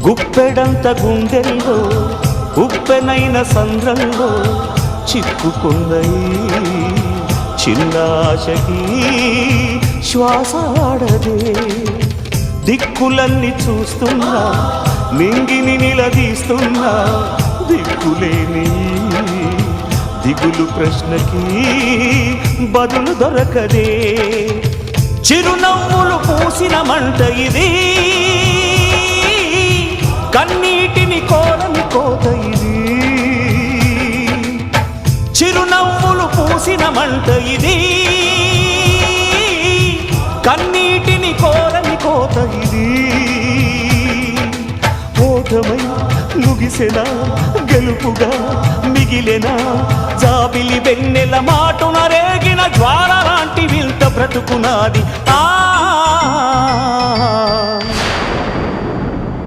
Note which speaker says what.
Speaker 1: గుప్పెడంత గుండెల్లో ఉప్పెనైన సంద్రంలో చిక్కుకున్నయి చిన్నాశకి శ్వాసాడదే దిక్కులన్నీ చూస్తున్నా నింగిని నిలదీస్తున్నా దిక్కులేని దిగులు ప్రశ్నకి బదులు దొరకదే చిరునవ్వులు పూసిన మంట ఇది కన్నీటిని కోరని కోత ఇది చిరునవ్వులు పూసిన మంట ఇది కన్నీటిని కోరని కోత ఇది ఓటమై ముగిసెనా గెలుపుగా మిగిలెనా జాబిలి వెన్నెల మాటున రేగిన జ్వాల లాంటి వింత బ్రతుకునాది